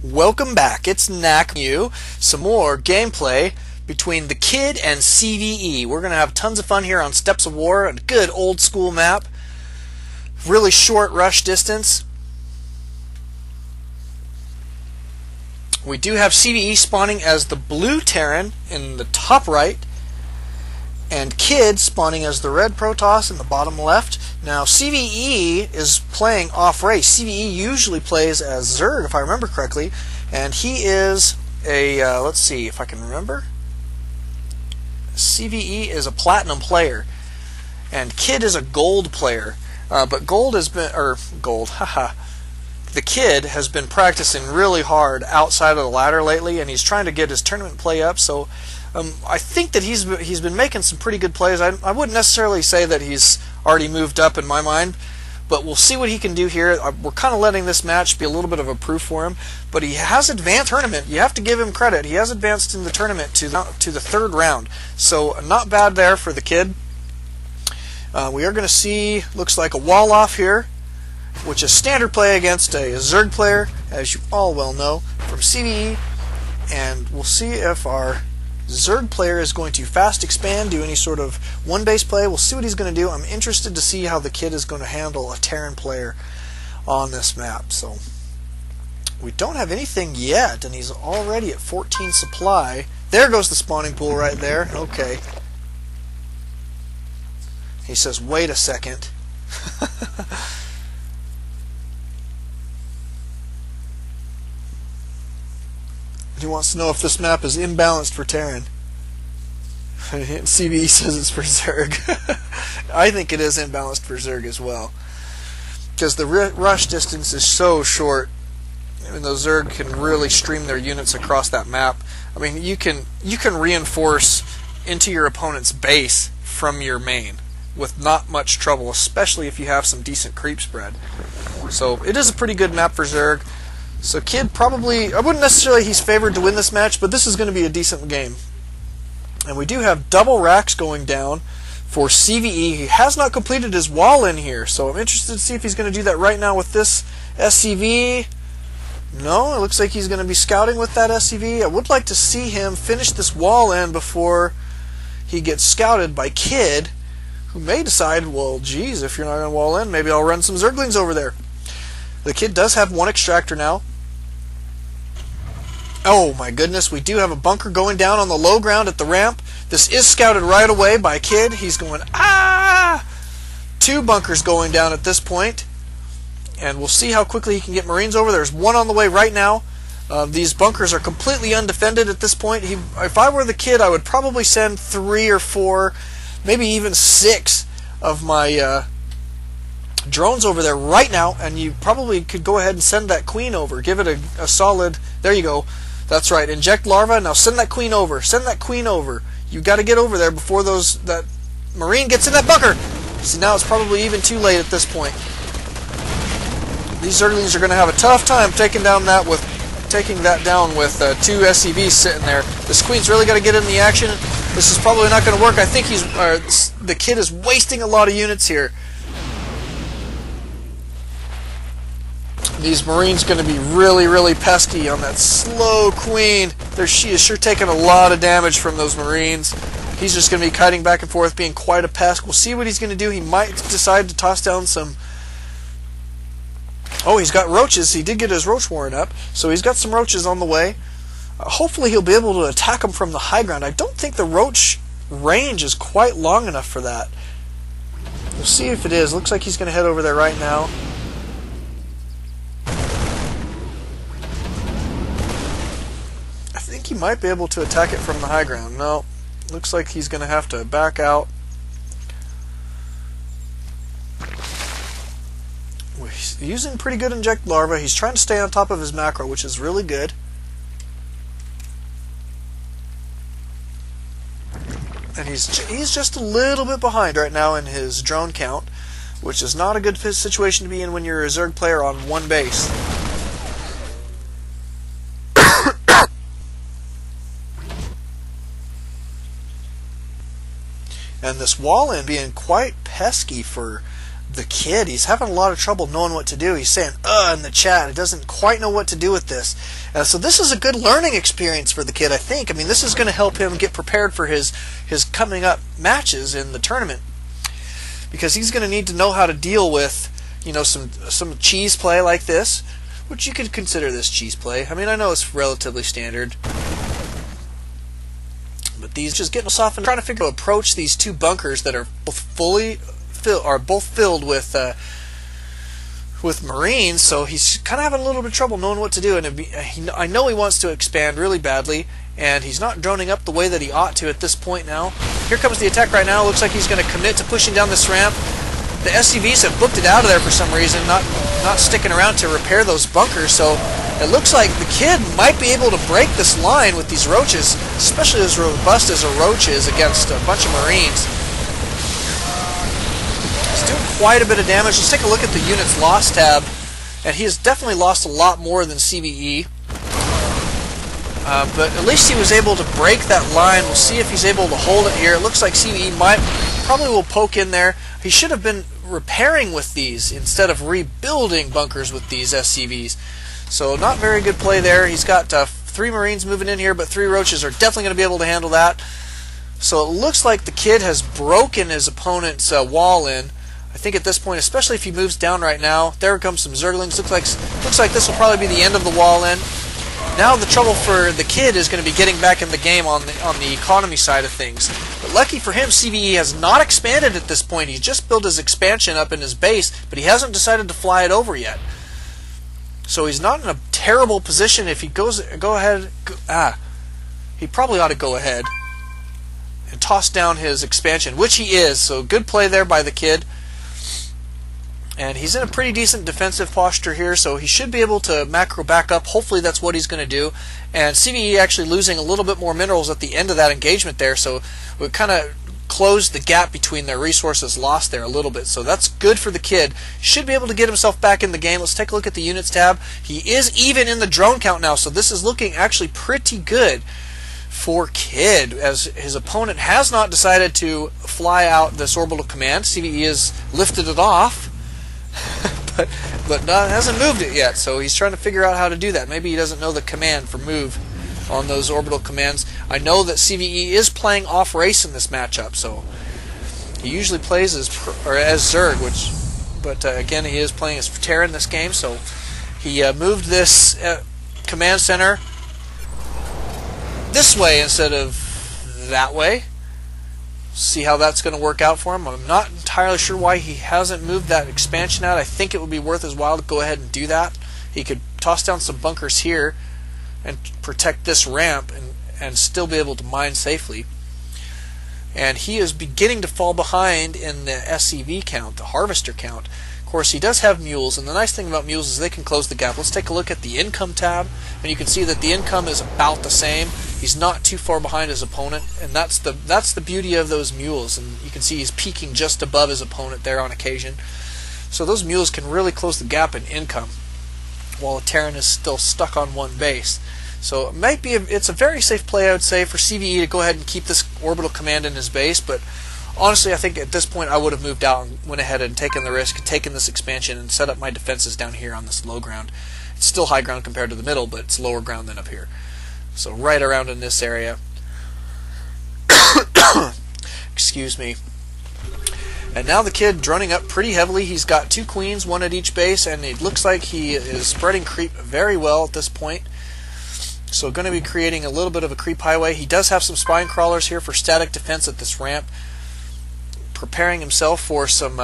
Welcome back. It's Knack you. Some more gameplay between the Kid and CVE. We're going to have tons of fun here on Steps of War, a good old school map. Really short rush distance. We do have CVE spawning as the blue Terran in the top right, and Kid spawning as the red Protoss in the bottom left. Now CVE is playing off race. CVE usually plays as Zerg, if I remember correctly, and he is a let's see if I can remember. CVE is a platinum player, and Kid is a gold player. But gold has been, haha. The Kid has been practicing really hard outside of the ladder lately, and he's trying to get his tournament play up. So I think that he's been making some pretty good plays. I wouldn't necessarily say that he's already moved up in my mind, but we'll see what he can do here. We're kind of letting this match be a little bit of a proof for him, but he has advanced tournament. You have to give him credit. He has advanced in the tournament to the third round, so not bad there for the Kid. We are going to see, looks like a wall off here, which is standard play against a Zerg player, as you all well know, from CVE, and we'll see if our Zerg player is going to fast expand, do any sort of one base play. We'll see what he's going to do. I'm interested to see how the Kid is going to handle a Terran player on this map. So we don't have anything yet, and he's already at 14 supply. There goes the spawning pool right there. Okay. He says, wait a second. He wants to know if this map is imbalanced for Terran. CVE says it's for Zerg. I think it is imbalanced for Zerg as well, because the rush distance is so short. Even though Zerg can really stream their units across that map. I mean, you can reinforce into your opponent's base from your main with not much trouble, especially if you have some decent creep spread. So it is a pretty good map for Zerg. So Kid probably, I wouldn't necessarily he's favored to win this match, but this is going to be a decent game. And we do have double racks going down for CVE. He has not completed his wall in here, so I'm interested to see if he's going to do that right now with this SCV. No, it looks like he's going to be scouting with that SCV. I would like to see him finish this wall in before he gets scouted by Kid, who may decide, well, geez, if you're not going to wall in, maybe I'll run some Zerglings over there. The Kid does have one extractor now. Oh my goodness, we do have a bunker going down on the low ground at the ramp. This is scouted right away by Kid. He's going, ah! 2 bunkers going down at this point. And we'll see how quickly he can get Marines over. There's one on the way right now. These bunkers are completely undefended at this point. If I were the Kid, I would probably send 3 or 4, maybe even 6 of my drones over there right now, and you probably could go ahead and send that queen over. Give it a solid, there you go. That's right, inject larva. Now send that queen over. Send that queen over. You've got to get over there before that Marine gets in that bunker. See, now it's probably even too late at this point. These Zerglings are going to have a tough time taking that down with 2 SCVs sitting there. This queen's really got to get in the action. This is probably not going to work. I think the Kid is wasting a lot of units here. These Marines going to be really, really pesky on that slow queen. She is sure taking a lot of damage from those Marines. He's just going to be kiting back and forth, being quite a pest. We'll see what he's going to do. He might decide to toss down some... Oh, he's got roaches. He did get his roach warren up, so he's got some roaches on the way. Hopefully he'll be able to attack them from the high ground. I don't think the roach range is quite long enough for that. We'll see if it is. Looks like he's going to head over there right now. I think he might be able to attack it from the high ground. No, looks like he's going to have to back out. He's using pretty good inject larva. He's trying to stay on top of his macro, which is really good. And he's just a little bit behind right now in his drone count, which is not a good situation to be in when you're a Zerg player on one base. And this wall-in being quite pesky for the kid, he's having a lot of trouble knowing what to do. He's saying in the chat. He doesn't quite know what to do with this. So this is a good learning experience for the kid, I think. I mean, this is going to help him get prepared for his coming up matches in the tournament, because he's going to need to know how to deal with, you know, some cheese play like this, which you could consider this cheese play. I mean, I know it's relatively standard, but these just getting us off and trying to figure out how to approach these two bunkers that are both filled with Marines. So he's kind of having a little bit of trouble knowing what to do, and I know he wants to expand really badly, and he's not droning up the way that he ought to at this point now. Here comes the attack right now. Looks like he's going to commit to pushing down this ramp. The SCVs have booked it out of there for some reason, not sticking around to repair those bunkers, so it looks like the kid might be able to break this line with these roaches, especially as robust as a roach is against a bunch of Marines. He's doing quite a bit of damage. Let's take a look at the unit's loss tab, and he has definitely lost a lot more than CVE. But at least he was able to break that line. We'll see if he's able to hold it here. It looks like CVE probably will poke in there. He should have been repairing with these instead of rebuilding bunkers with these SCVs. So not very good play there. He's got 3 Marines moving in here, but 3 roaches are definitely going to be able to handle that. So it looks like the kid has broken his opponent's wall in. I think at this point, especially if he moves down right now, there comes some Zerglings. Looks like this will probably be the end of the wall in. Now the trouble for the kid is going to be getting back in the game on the economy side of things. But lucky for him, CVE has not expanded at this point. He's just built his expansion up in his base, but he hasn't decided to fly it over yet. So he's not in a terrible position. If he he probably ought to go ahead and toss down his expansion, which he is. So good play there by the kid. And he's in a pretty decent defensive posture here, so he should be able to macro back up. Hopefully that's what he's going to do. And CVE actually losing a little bit more minerals at the end of that engagement there, so we kind of closed the gap between their resources lost there a little bit. So that's good for the kid. Should be able to get himself back in the game. Let's take a look at the units tab. He is even in the drone count now, so this is looking actually pretty good for kid, as his opponent has not decided to fly out this orbital command. CVE has lifted it off. but hasn't moved it yet, so he's trying to figure out how to do that. Maybe he doesn't know the command for move on those orbital commands. I know that CVE is playing off race in this matchup, so he usually plays as Zerg, but again, he is playing as Terran in this game, so he moved this command center this way instead of that way. See how that's going to work out for him. I'm not entirely sure why he hasn't moved that expansion out. I think it would be worth his while to go ahead and do that. He could toss down some bunkers here and protect this ramp and still be able to mine safely. And he is beginning to fall behind in the SCV count, the harvester count. Of course, he does have mules, and the nice thing about mules is they can close the gap. Let's take a look at the income tab, and you can see that the income is about the same. He's not too far behind his opponent, and that's the beauty of those mules. And you can see he's peaking just above his opponent there on occasion. So those mules can really close the gap in income, while a Terran is still stuck on one base. So it might be it's a very safe play, I would say, for CVE to go ahead and keep this orbital command in his base. But honestly, I think at this point I would have moved out and went ahead and taken the risk, taken this expansion, and set up my defenses down here on this low ground. It's still high ground compared to the middle, but it's lower ground than up here. So right around in this area. Excuse me. And now the kid droning up pretty heavily. He's got 2 queens, 1 at each base, and it looks like he is spreading creep very well at this point. So going to be creating a little bit of a creep highway. He does have some spine crawlers here for static defense at this ramp. Preparing himself for some